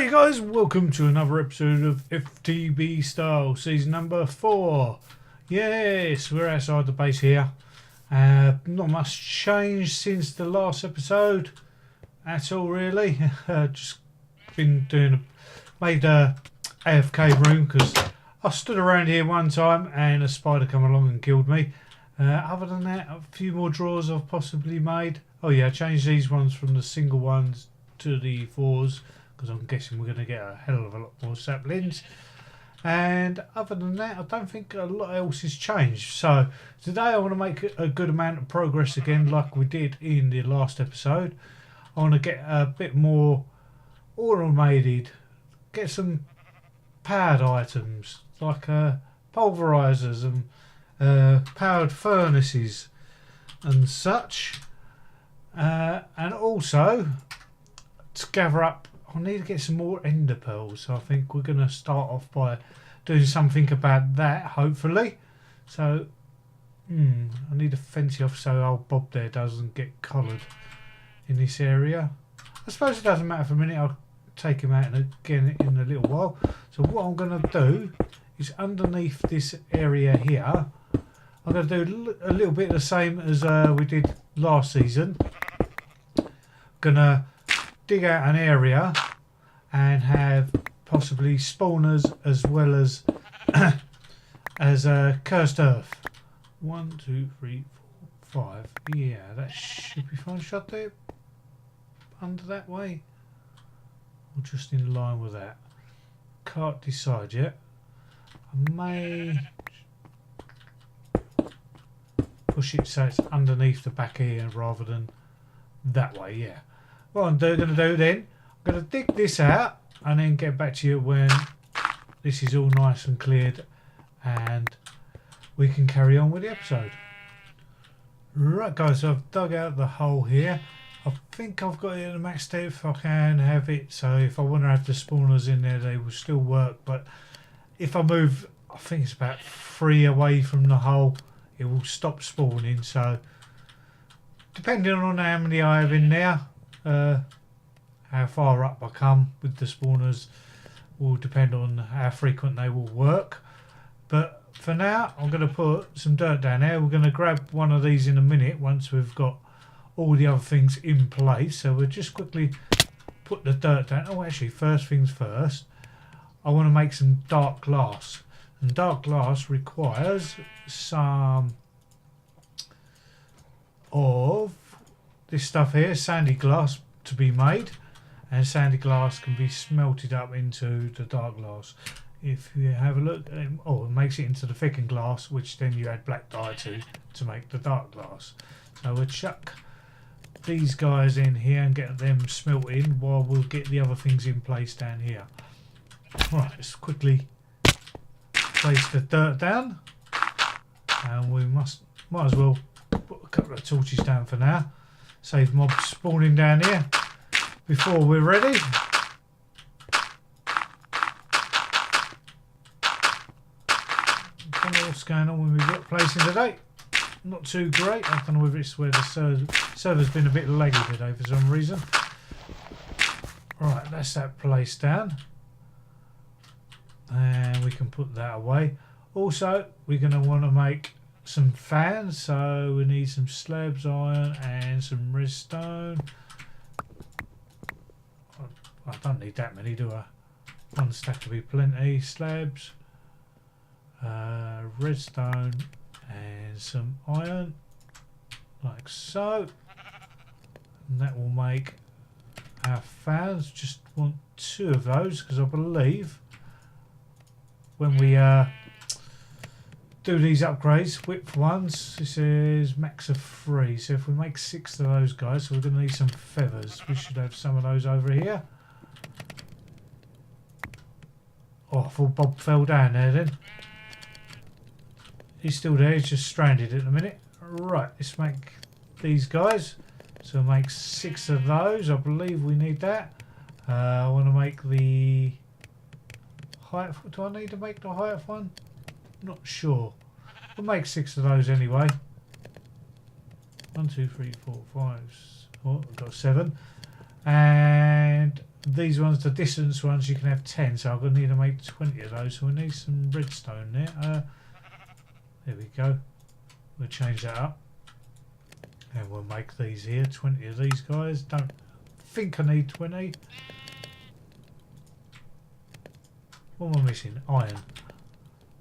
Hey guys, welcome to another episode of FTB Style, season number 4. Yes, we're outside the base here. Not much changed since the last episode at all, really. Just been made a AFK room because I stood around here one time and a spider come along and killed me. Other than that, a few more drawers I've possibly made. Oh yeah, I changed these ones from the single ones to the fours, because I'm guessing we're going to get a hell of a lot more saplings. And other than that, I don't think a lot else has changed. So today I want to make a good amount of progress again, like we did in the last episode. I want to get a bit more automated, get some powered items like pulverizers and powered furnaces and such. And also to gather up, I need to get some more ender pearls, so I think we're going to start off by doing something about that, hopefully. So I need to fence it off so old Bob there doesn't get collared in this area. I suppose it doesn't matter for a minute, I'll take him out again in a little while. So what I'm going to do is underneath this area here, I'm going to do a little bit the same as we did last season. Going to dig out an area and have possibly spawners as well as cursed earth. 1, 2, 3, 4, 5. Yeah, that should be fine. Shut there under that way, or just in line with that. Can't decide yet. I may push it so it's underneath the back here rather than that way. Yeah. What I'm going to do then, I'm going to dig this out and then get back to you when this is all nice and cleared and we can carry on with the episode. Right guys, so I've dug out the hole here. I think I've got it at the max depth. I can have it, so if I want to have the spawners in there they will still work, but if I move, I think it's about 3 away from the hole, it will stop spawning. So depending on how many I have in there, how far up I come with the spawners will depend on how frequent they will work. But for now I'm going to put some dirt down there. We're going to grab one of these in a minute once we've got all the other things in place. So we'll just quickly put the dirt down. Oh, actually, first things first, I want to make some dark glass, and dark glass requires some of this stuff here, sandy glass, to be made, and sandy glass can be smelted up into the dark glass. If you have a look, it makes it into the thickened glass, which then you add black dye to make the dark glass. So we'll chuck these guys in here and get them smelting while we'll get the other things in place down here. Right, let's quickly place the dirt down, and we might as well put a couple of torches down for now. Save mobs spawning down here before we're ready. I don't know what's going on when we get placing today. Not too great. I don't know whether it's where the server's been a bit laggy today for some reason. Right, that's that place down. And we can put that away. Also, we're going to want to make some fans, so we need some slabs iron and some redstone. I don't need that many, do I? One stack will be plenty. Slabs, redstone and some iron, like so, and that will make our fans. Just want 2 of those because I believe when we do these upgrades, width ones, this is max of 3, so if we make 6 of those guys, so we're going to need some feathers. We should have some of those over here. Oh, I thought Bob fell down there then. He's still there, he's just stranded at the minute. Right, let's make these guys. So make 6 of those, I believe we need that. I want to make the height. Do I need to make the height one? Not sure. We'll make 6 of those anyway. 1, 2, 3, 4, 5. Oh, I've got 7. And these ones, the distance ones, you can have 10, so I'm going to need to make 20 of those, so we need some redstone there. There we go. We'll change that up. And we'll make these here, 20 of these guys. Don't think I need 20. What am I missing? Iron.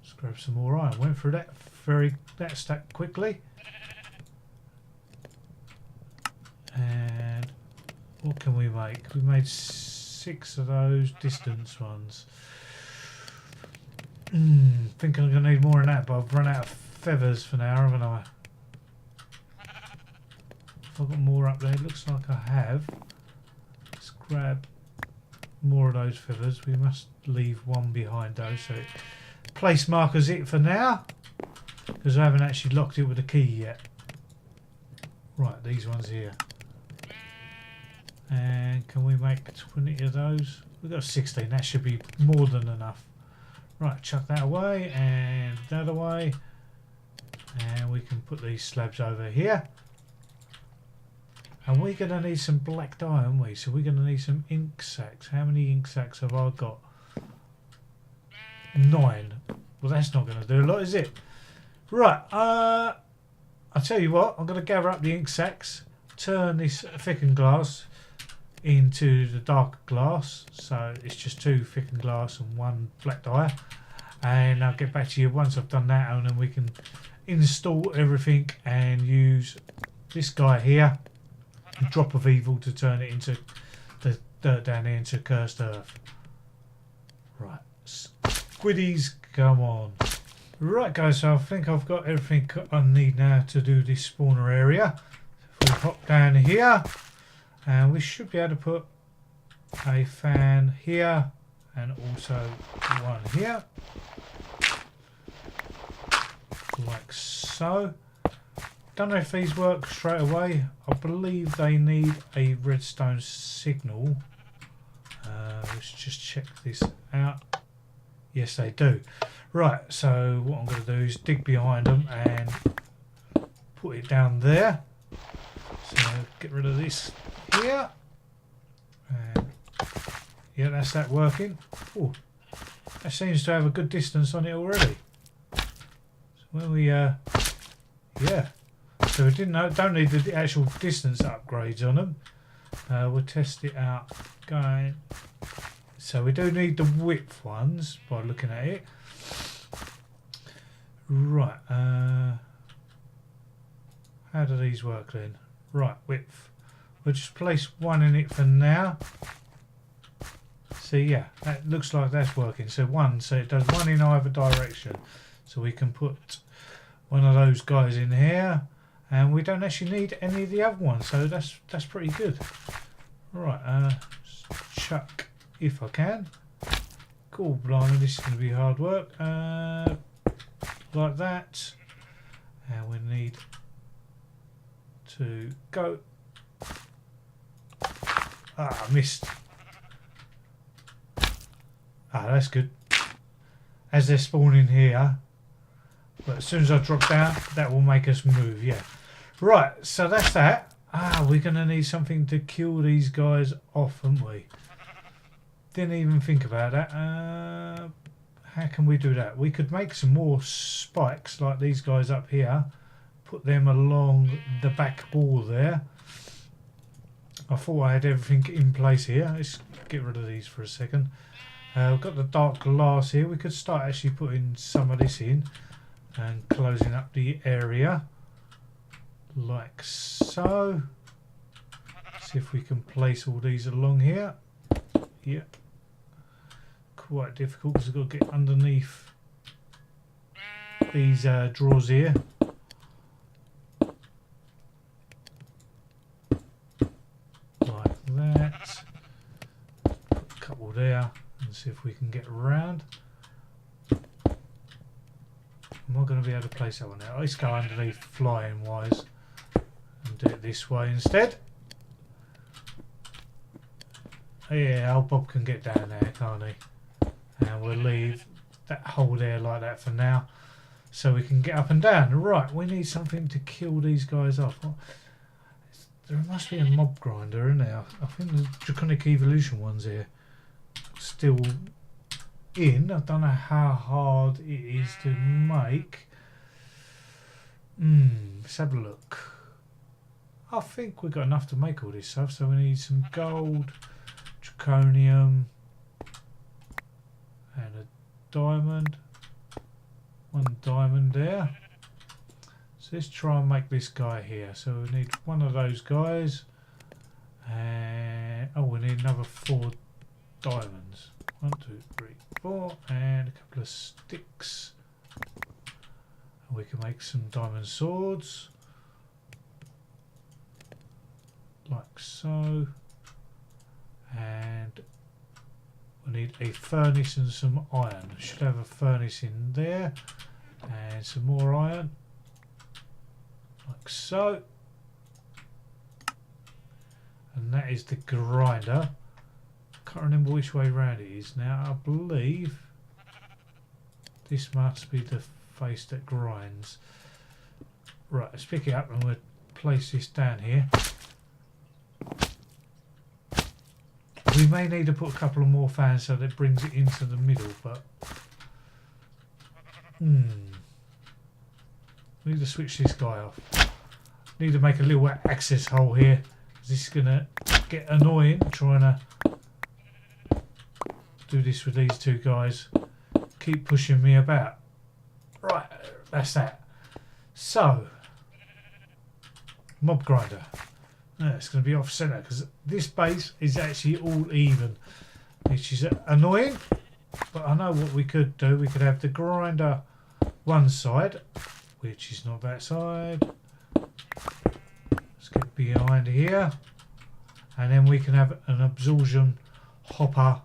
Let's grab some more iron. Went through that stack quickly. And what can we make? We made 6 of those distance ones. Think I'm going to need more than that, but I've run out of feathers for now, haven't I? If I've got more up there, it looks like I have. Let's grab more of those feathers. We must leave one behind though, so place markers it for now, because I haven't actually locked it with a key yet. Right, these ones here. And can we make 20 of those? We've got 16, that should be more than enough. Right, chuck that away and that away. And we can put these slabs over here. And we're going to need some black dye, aren't we? So we're going to need some ink sacks. How many ink sacks have I got? 9. Well, that's not going to do a lot, is it? Right, I'll tell you what. I'm going to gather up the ink sacks, turn this thickened glass into the dark glass. So it's just 2 thickened glass and 1 black dye. And I'll get back to you once I've done that, and then we can install everything and use this guy here. Drop of evil to turn it into the dirt down here into cursed earth. Right, squiddies, come on. Right guys, so I think I've got everything I need now to do this spawner area. If we hop down here, and we should be able to put a fan here and also one here, like so. Don't know if these work straight away. I believe they need a redstone signal. Let's just check this out. Yes, they do. Right, so what I'm going to do is dig behind them and put it down there. So get rid of this here. And yeah, that's that working. Oh, that seems to have a good distance on it already. So when we, yeah. So we don't need the actual distance upgrades on them. We'll test it out going. So we do need the width ones by looking at it. Right. How do these work then? Right, width. We'll just place 1 in it for now. See, yeah, that looks like that's working. So 1, so it does 1 in either direction. So we can put one of those guys in here. And we don't actually need any of the other ones, so that's pretty good. Right, chuck if I can. Cool, blimey, this is going to be hard work. Like that. And we need to go. Ah, I missed. Ah, that's good. As they're spawning here. But as soon as I drop down, that will make us move, yeah. Right, so that's that. Ah, we're going to need something to kill these guys off, aren't we? Didn't even think about that. How can we do that? We could make some more spikes like these guys up here. Put them along the back wall there. I thought I had everything in place here. Let's get rid of these for a second. We've got the dark glass here. We could start actually putting some of this in. And closing up the area like so. See if we can place all these along here. Yep. Quite difficult because we've got to get underneath these drawers here. Like that. Put a couple there and see if we can get around. Am I going to be able to place that one out? Let's go underneath flying wise and do it this way instead. Yeah, old Bob can get down there, can't he? And we'll leave that hole there like that for now so we can get up and down. Right, we need something to kill these guys off. There must be a mob grinder in there. I think the Draconic Evolution one's here. Still in. I don't know how hard it is to make. Let's have a look. I think we've got enough to make all this stuff. So we need some gold, draconium, and a diamond. One diamond there. So let's try and make this guy here. So we need one of those guys. And oh, we need another 4 diamonds. 1, 2, 3, 4, and a couple of sticks. And we can make some diamond swords. Like so. And we need a furnace and some iron. Should have a furnace in there. And some more iron. Like so. And that is the grinder. Can't remember which way round it is now. I believe this must be the face that grinds. Right, let's pick it up and we'll place this down here. We may need to put a couple of more fans so that it brings it into the middle, but we need to switch this guy off. Need to make a little access hole here. This is going to get annoying trying to do this with these two guys. Keep pushing me about. Right, that's that. So, mob grinder. It's going to be off centre because this base is actually all even, which is annoying. But I know what we could do. We could have the grinder one side, which is not that side. Let's get behind here, and then we can have an absorption hopper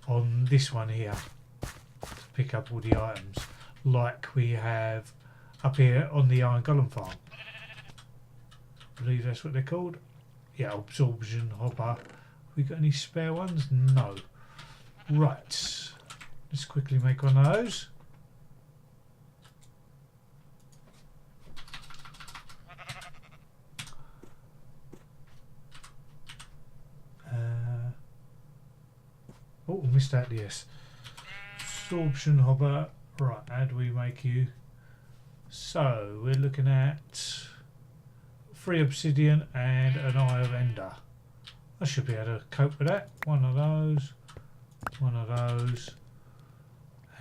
on this one here to pick up all the items, like we have up here on the Iron Golem farm. I believe that's what they're called. Yeah, absorption hopper. We got any spare ones? No. Right. Let's quickly make one of those. Oh, missed out the S. Absorption hopper. Right, how do we make you? So, we're looking at 3 obsidian and an eye of ender. I should be able to cope with that. One of those,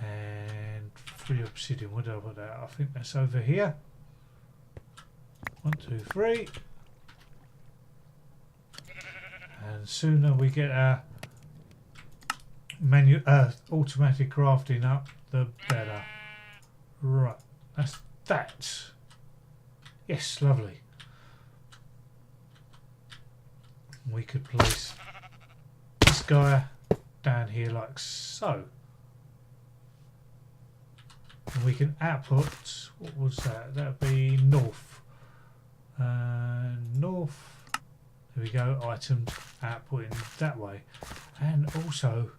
and 3 obsidian. Where do I put that? I think that's over here. 1, 2, 3. And sooner we get our automatic crafting up, the better. Right, that's that. Yes, lovely. We could place this guy down here like so. And we can output, what was that? That would be north. North. There we go, items outputting that way. And also,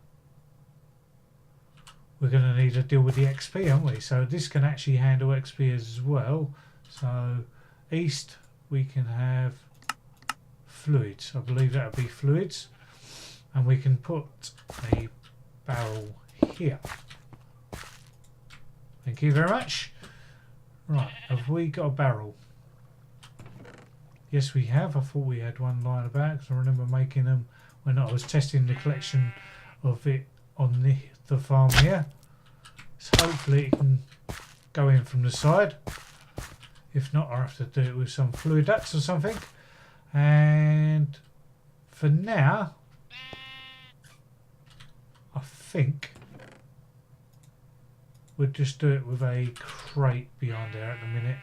we're going to need to deal with the XP, aren't we? So this can actually handle XP as well. So east, we can have fluids. I believe that would be fluids. And we can put a barrel here. Thank you very much. Right, have we got a barrel? Yes, we have. I thought we had one lying about because I remember making them when I was testing the collection of it on the farm here. So hopefully it can go in from the side. If not, I'll have to do it with some fluid ducts or something. And for now, I think we'll just do it with a crate behind there at the minute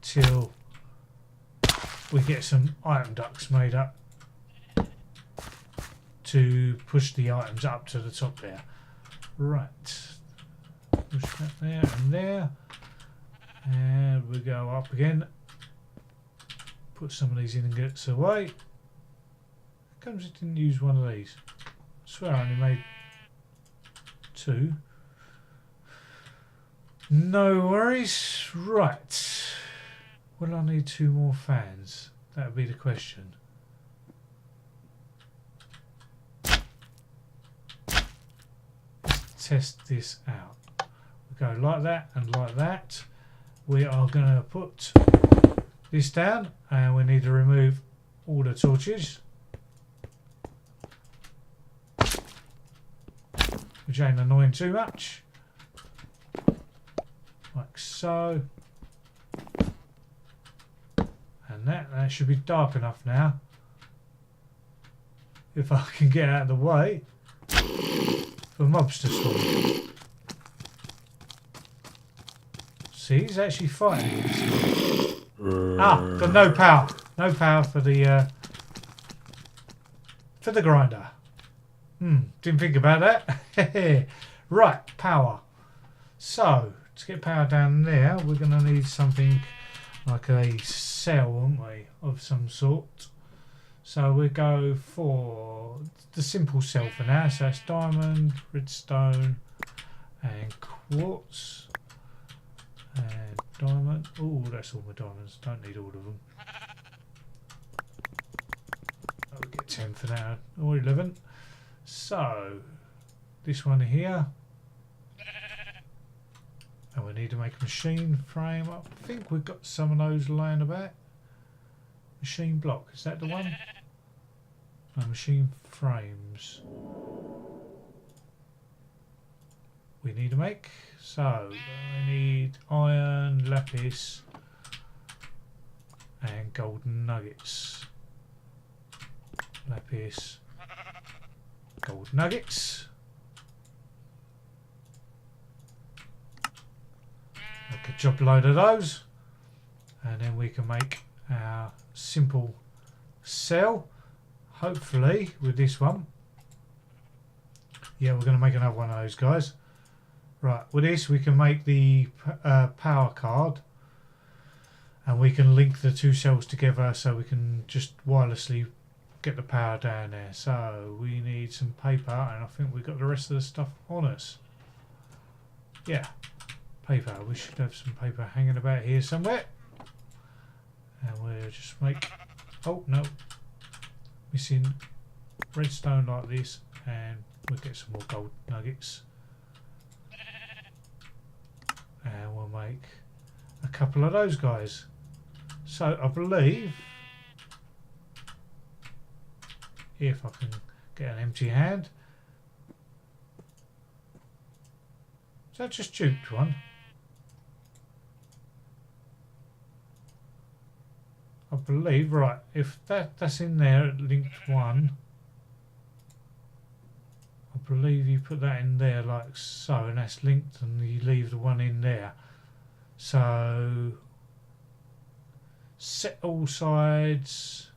till we get some item ducts made up to push the items up to the top there. Right, push that there and there, and we go up again. Put some of these ingots away. How comes it didn't use one of these? I swear I only made 2. No worries. Right. Well, I need 2 more fans. That would be the question. Let's test this out. We go like that and like that. We are going to put this down, and we need to remove all the torches, which ain't annoying too much. Like so. And that should be dark enough now. If I can get out of the way for mobs to spawn. See, he's actually fighting. Got no power. No power for the grinder. Didn't think about that. Right, power. So to get power down there, we're going to need something like a cell, aren't we, of some sort. So we go for the simple cell for now. So that's diamond, redstone, and quartz. And diamond. Oh, that's all my diamonds. Don't need all of them. I'll get 10 for that, or 11. So this one here. And we need to make a machine frame. I think we've got some of those laying about. Machine block, is that the one? No, machine frames. We need to make. So I need iron, lapis, and golden nuggets. Lapis, gold nuggets. Make a job load of those, and then we can make our simple cell. Hopefully with this one. Yeah, we're going to make another one of those guys. Right, with this we can make the power card, and we can link the two cells together so we can just wirelessly get the power down there. So we need some paper, and I think we've got the rest of the stuff on us. Yeah, paper. We should have some paper hanging about here somewhere. And we'll just make, oh no, missing redstone like this, and we'll get some more gold nuggets. And we'll make a couple of those guys. So I believe, if I can get an empty hand. Is that just duped one? I believe, right, if that's in there at linked one, I believe you put that in there like so, and that's linked, and you leave the one in there. So set all sides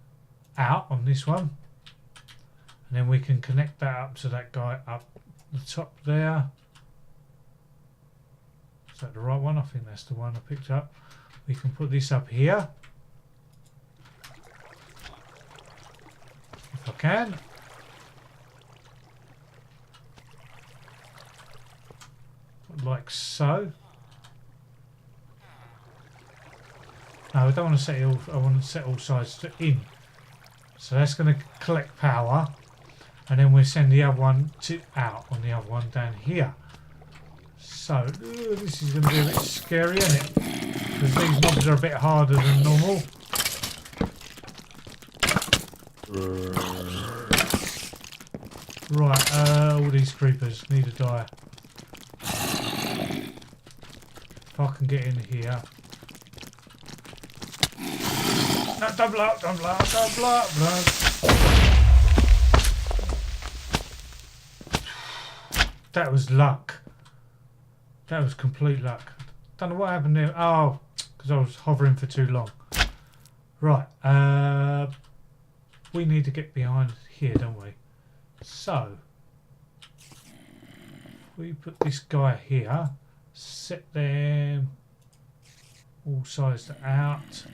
out on this one, and then we can connect that up to that guy up the top there. Is that the right one? I think that's the one I picked up. We can put this up here. If I can. Like so. No, I don't want to set it all, I want to set all sides to in. So that's going to collect power, and then we'll send the other one to out on the other one down here. So this is going to be a bit scary, isn't it? Because these mobs are a bit harder than normal. Right, all these creepers need to die. If I can get in here. No, don't blow up, don't blow up, don't blow up, blow. That was luck. That was complete luck. Don't know what happened there. Oh, because I was hovering for too long. Right, we need to get behind here, don't we? So, we put this guy here, set them all sides out.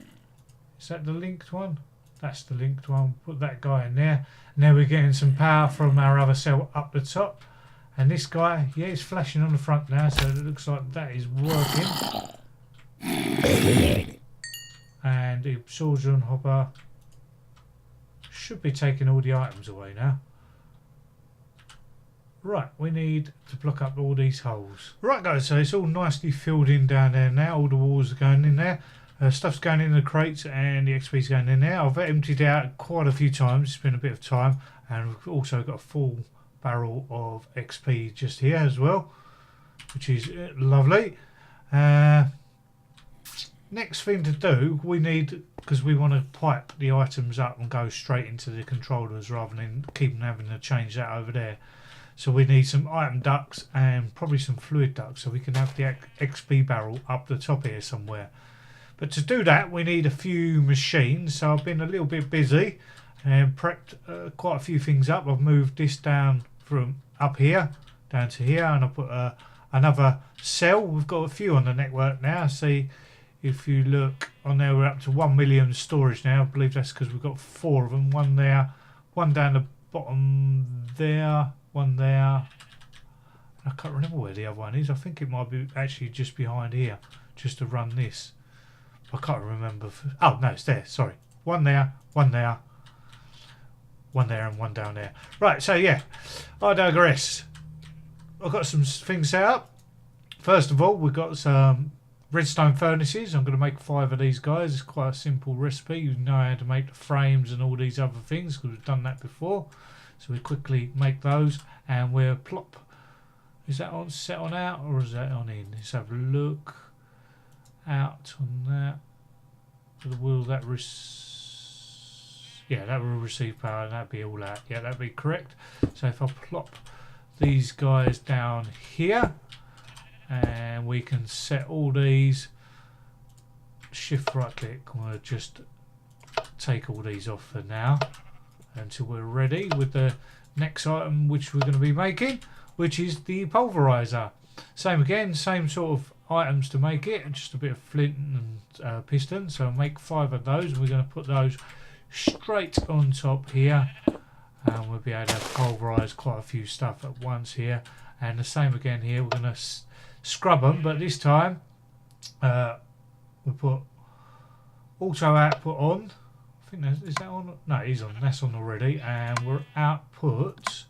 Is that the linked one? That's the linked one. Put that guy in there. Now we're getting some power from our other cell up the top. And this guy, yeah, he's flashing on the front now, so it looks like that is working. And the absorption hopper should be taking all the items away now. Right, we need to block up all these holes. Right guys, so it's all nicely filled in down there now. All the walls are going in there. Stuff's going in the crates and the XP's going in there. I've emptied it out quite a few times. It's been a bit of time. And we've also got a full barrel of XP just here as well, which is lovely. Next thing to do, we need, because we want to pipe the items up and go straight into the controllers rather than keep having to change that over there. So we need some item ducts and probably some fluid ducts so we can have the XP barrel up the top here somewhere. But to do that we need a few machines, so I've been a little bit busy and prepped quite a few things up. I've moved this down from up here down to here, and I put another cell. We've got a few on the network now. See, if you look on there, we're up to 1 million storage now. I believe that's because we've got 4 of them. One there, one down the bottom there, one there. I can't remember where the other one is. I think it might be actually just behind here, just to run this. I can't remember. Oh no, it's there. Sorry, one there, one there, one there, and one down there. Right. So yeah, I digress. I've got some things set up. First of all, we've got some redstone furnaces. I'm going to make 5 of these guys. It's quite a simple recipe. You know how to make the frames and all these other things because we've done that before. So we quickly make those, and we'll plop. Is that on set on out or is that on in? Let's have a look. Out on that. Will that yeah, that will receive power. That'd be all that. Yeah, that'd be correct. So if I plop these guys down here, and we can set all these. Shift right click. I'm going to just take all these off for now until we're ready with the next item which we're going to be making, which is the pulverizer. Same again, same sort of items to make it, just a bit of flint and piston. So I'll make 5 of those. We're going to put those straight on top here, and we'll be able to pulverize quite a few stuff at once here. And the same again here, we're going to scrub them, but this time we put auto output on. I think that is that on. No, it is on. That's on already, and we're output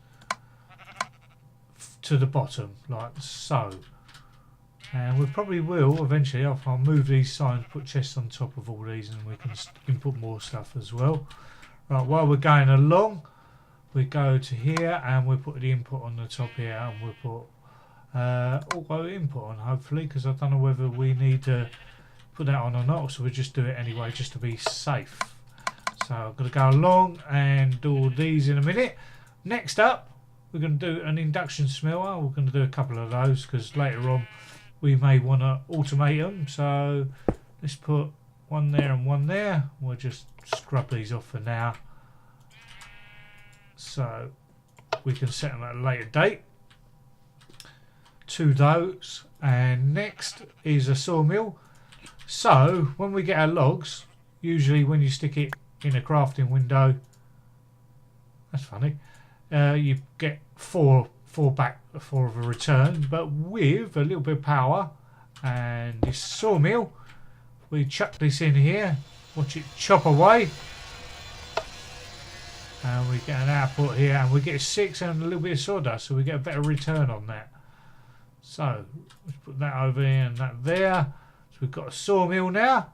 to the bottom like so. And we probably will eventually. I'll move these signs, put chests on top of all these, and we can input more stuff as well. Right, while we're going along, we go to here and we put the input on the top here, and we'll put auto input on hopefully, because I don't know whether we need to put that on or not, so we'll just do it anyway just to be safe. So I'm going to go along and do all these in a minute. Next up, we're going to do an induction smelter. We're going to do a couple of those because later on we may want to automate them. So let's put one there and one there. We'll just scrub these off for now, so we can set them at a later date. 2 those, and next is a sawmill. So when we get our logs, usually when you stick it in a crafting window, that's funny, you get 4 back, 4 of a return. But with a little bit of power and this sawmill, we chuck this in here, watch it chop away, and we get an output here, and we get 6 and a little bit of sawdust, so we get a better return on that. So let's put that over here and that there. So we've got a sawmill now,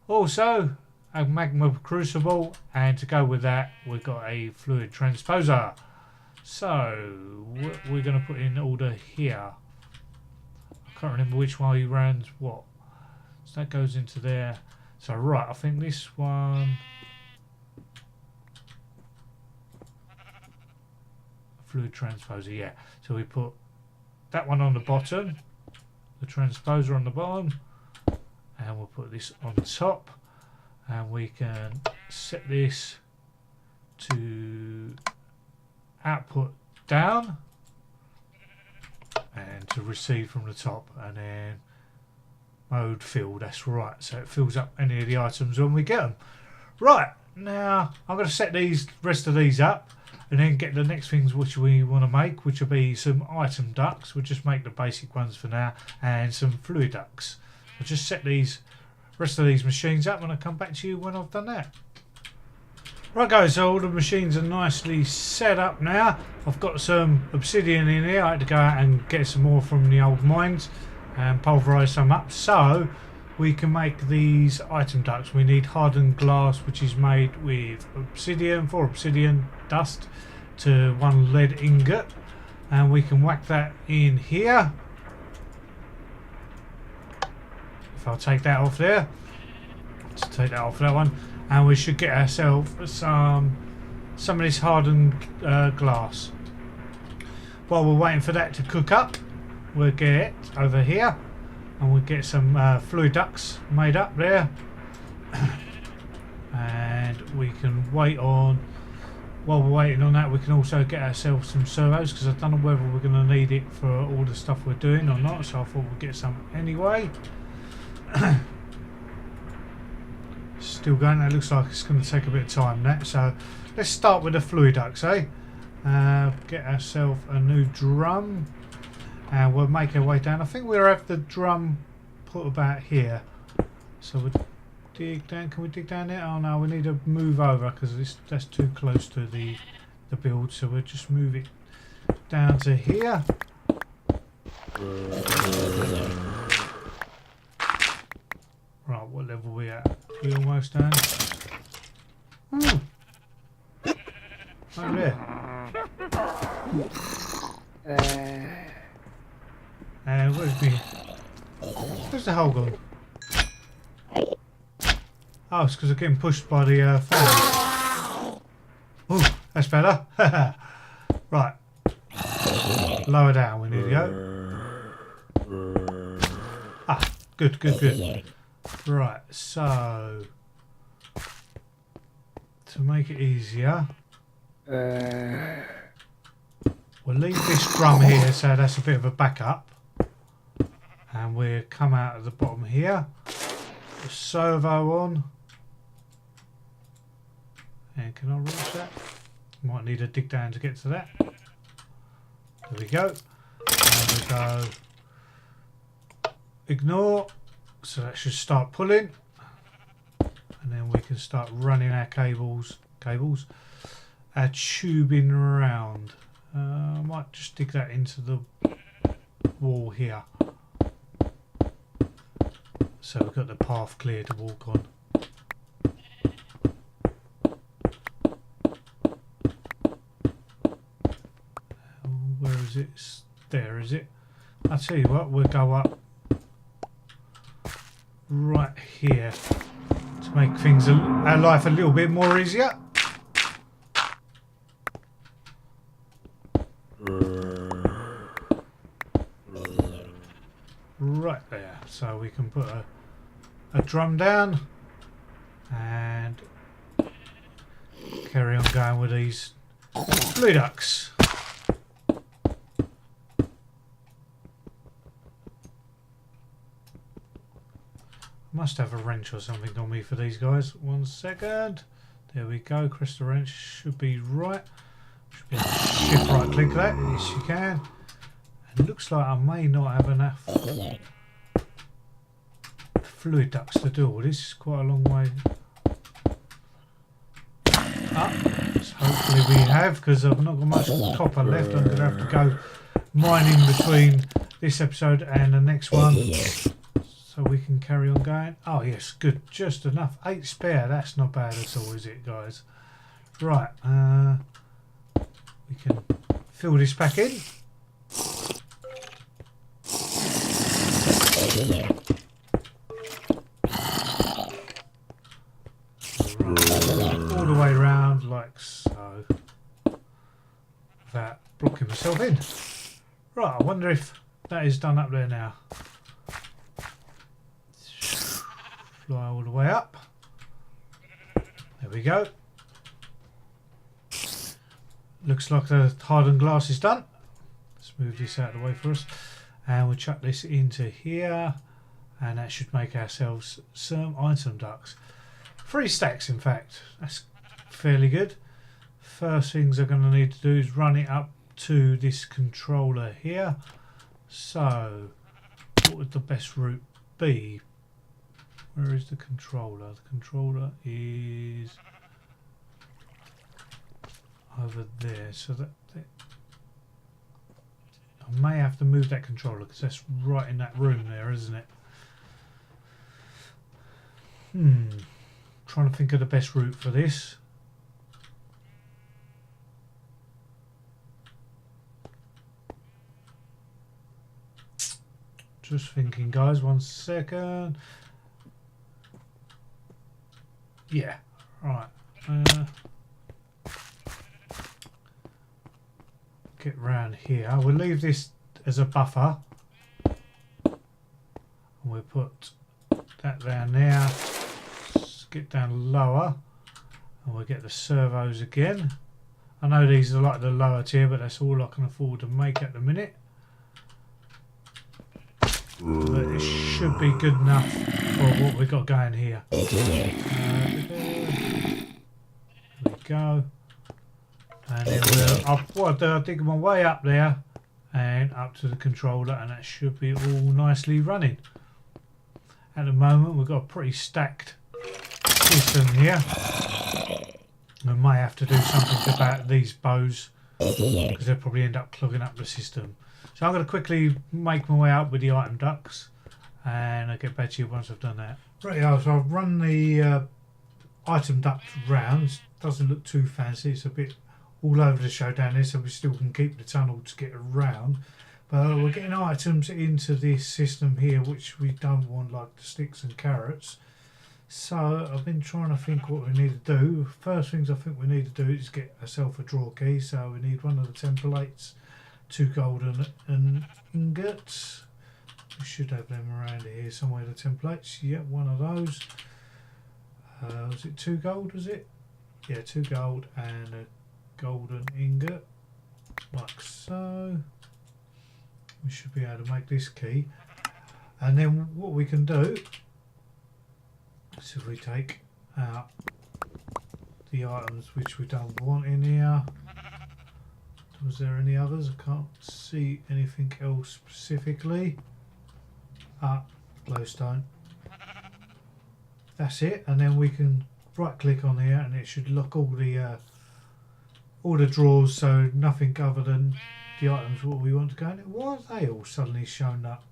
also a magma crucible, and to go with that we've got a fluid transposer. So we're going to put in order here. I can't remember which one you ran what. So that goes into there. So right, I think this one, fluid transposer, yeah. So we put that one on the bottom, the transposer on the bottom, and we'll put this on top, and we can set this to output down and to receive from the top, and then mode fill. That's right, so it fills up any of the items when we get them. Right, now I'm going to set these rest of these up and then get the next things which we want to make, which will be some item ducts. We'll just make the basic ones for now, and some fluid ducts. I'll just set these rest of these machines up and I'll come back to you when I've done that. Right guys, so all the machines are nicely set up now. I've got some obsidian in here. I had to go out and get some more from the old mines and pulverise some up so we can make these item ducts. We need hardened glass, which is made with obsidian, 4 obsidian dust to 1 lead ingot, and we can whack that in here. If I'll take that off there, let's take that off that one, and we should get ourselves some of this hardened glass. While we're waiting for that to cook up, we'll get over here and we'll get some fluid ducts made up there, and we can wait on. While we're waiting on that, we can also get ourselves some servos, because I don't know whether we're going to need it for all the stuff we're doing or not, so I thought we'd get some anyway. Still going. That looks like it's going to take a bit of time, that. So let's start with the fluid ducts, eh? Get ourselves a new drum, and we'll make our way down. I think we'll have the drum put about here, so we'll dig down. Can we dig down there? Oh no, we need to move over because that's too close to the build, so we'll just move it down to here. Right, what level are we at? We almost done. Ooh. Over there. And where's the hole gone? Oh, it's because I'm getting pushed by the fan. Oh, that's better. Right. Lower down we need to go. Ah, good, good, good. Right, so to make it easier, we'll leave this drum here, so that's a bit of a backup, and we'll come out at the bottom here, the servo on, and can I reach that? Might need to dig down to get to that. There we go. And we go ignore. So that should start pulling, and then we can start running our our tubing around. I might just dig that into the wall here, so we've got the path clear to walk on. Where is it? There, is it? I'll tell you what, we'll go up right here to make things our life a little bit more easier. Right there, so we can put a drum down and carry on going with these blue ducks. Must have a wrench or something on me for these guys. 1 second. There we go. Crystal wrench should be right. Should be able to shift right click that. Yes, you can. And it looks like I may not have enough fluid ducts to do all this. It's quite a long way up. So hopefully we have, because I've not got much copper left. I'm going to have to go mining between this episode and the next one, so we can carry on going. Oh yes, good, just enough. 8 spare, that's not bad at all, is it, guys? Right, we can fill this back in. Right, all the way around like so, without blocking myself in. Right, I wonder if that is done up there now. Fly all the way up. There we go. Looks like the hardened glass is done. Let's move this out of the way for us, and we'll chuck this into here, and that should make ourselves some item ducts. 3 stacks, in fact. That's fairly good. First things I'm going to need to do is run it up to this controller here. So what would the best route be? Where is the controller? The controller is over there, so that I may have to move that controller because that's right in that room there, isn't it? Trying to think of the best route for this. Just thinking, guys, 1 second. Yeah, right. Get round here. We'll leave this as a buffer. And we'll put that down there. Let's get down lower. And we'll get the servos again. I know these are like the lower tier, but that's all I can afford to make at the minute. But it should be good enough for what we've got going here. There we go. And then I'll dig my way up there and up to the controller, and that should be all nicely running. At the moment we've got a pretty stacked system here. We may have to do something about these bows because they'll probably end up clogging up the system. So I'm going to quickly make my way up with the item ducts, and I'll get back to you once I've done that. Right, so I've run the item duct rounds. Doesn't look too fancy. It's a bit all over the show down there, so we still can keep the tunnel to get around. But we're getting items into this system here, which we don't want, like the sticks and carrots. So I've been trying to think what we need to do. First things I think we need to do is get ourselves a drawer key. So we need one of the templates. 2 golden ingots. We should have them around here somewhere, the templates. Yeah, one of those. Was it 2 gold, was it? Yeah, 2 gold and a golden ingot. Like so. We should be able to make this key. And then what we can do is if we take out the items which we don't want in here. Was there any others? I can't see anything else specifically. Glowstone. That's it, and then we can right click on here and it should lock all the drawers, so nothing other than the items what we want to go in. Why are they all suddenly shown up?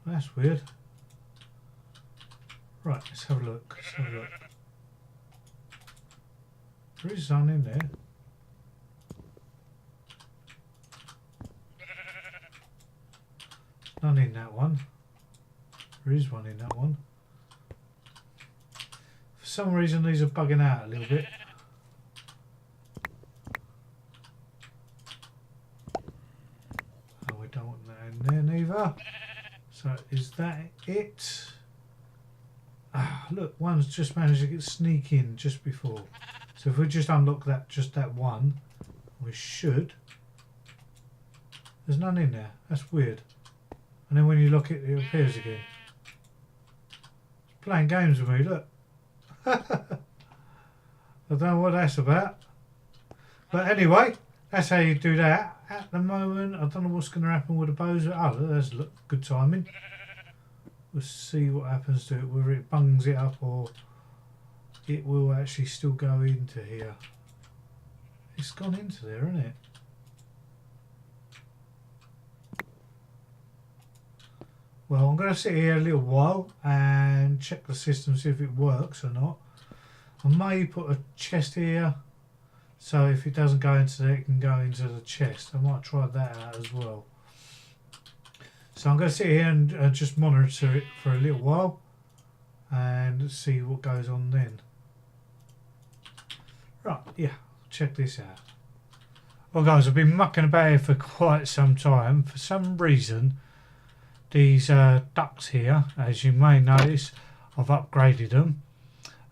That's weird. Right, let's have a look. Let's have a look. There is some in there. None in that one. There is one in that one. For some reason these are bugging out a little bit. Oh, we don't want that in there neither. So is that it? Ah, look, one's just managed to sneak in just before. So if we just unlock that, just that one, we should. There's none in there. That's weird. And then when you lock it, it appears again. It's playing games with me, look. I don't know what that's about. But anyway, that's how you do that. At the moment, I don't know what's going to happen with the bows. Oh, that's good timing. We'll see what happens to it, whether it bungs it up or it will actually still go into here. It's gone into there, isn't it? Well, I'm going to sit here a little while and check the system, see if it works or not. I may put a chest here, so if it doesn't go into there, it can go into the chest. I might try that out as well. So I'm going to sit here and just monitor it for a little while and see what goes on then. Right, yeah, check this out. Well guys, I've been mucking about here for quite some time. For some reason, these ducts here, as you may notice, I've upgraded them.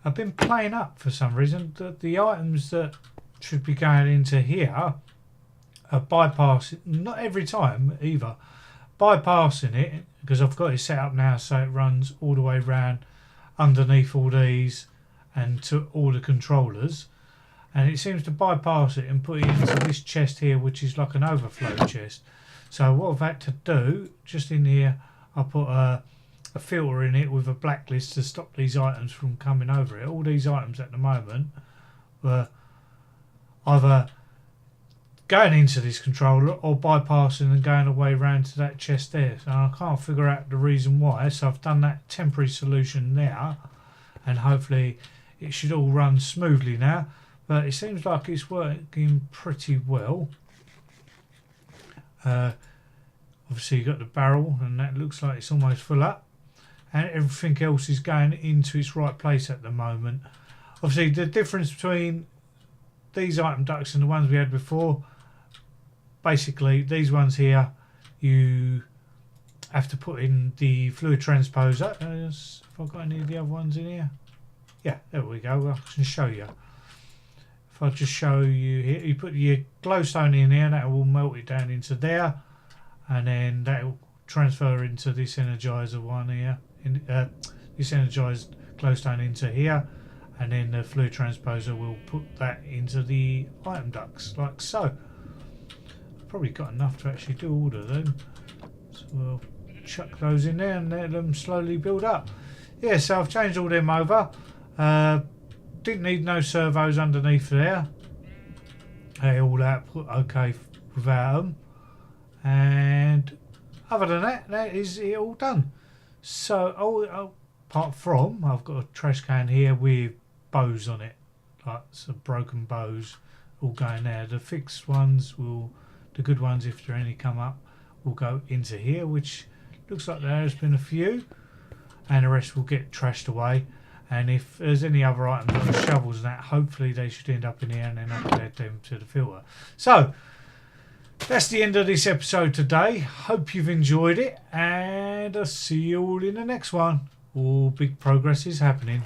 I've been playing up for some reason. The items that should be going into here are bypassing, not every time either, bypassing it, because I've got it set up now so it runs all the way around underneath all these and to all the controllers, and it seems to bypass it and put it into this chest here, which is like an overflow chest. So what I've had to do, just in here, I put a filter in it with a blacklist to stop these items from coming over it. All these items at the moment were either going into this controller or bypassing and going away round to that chest there. So I can't figure out the reason why. So I've done that temporary solution there, and hopefully it should all run smoothly now. But it seems like it's working pretty well. Obviously you've got the barrel, and that looks like it's almost full up, and everything else is going into its right place at the moment. Obviously the difference between these item ducts and the ones we had before, basically these ones here, you have to put in the fluid transposer. Have I got any of the other ones in here? Yeah, there we go. I can show you. If I just show you here, you put your glowstone in here, and that will melt it down into there, and then that will transfer into this energizer one here, this energized glowstone into here, and then the fluid transposer will put that into the item ducts like so. I've probably got enough to actually do all of them, so we'll chuck those in there and let them slowly build up. Yeah, so I've changed all them over. Didn't need no servos underneath there. They all output okay without them. And other than that, that is it all done. So apart from, I've got a trash can here with bows on it, like some broken bows all going there. The fixed ones the good ones, if there any come up, will go into here, which looks like there has been a few, and the rest will get trashed away. And if there's any other items like shovels and that, hopefully they should end up in here, and then I can add them to the filter. So that's the end of this episode today. Hope you've enjoyed it, and I'll see you all in the next one. All big progress is happening.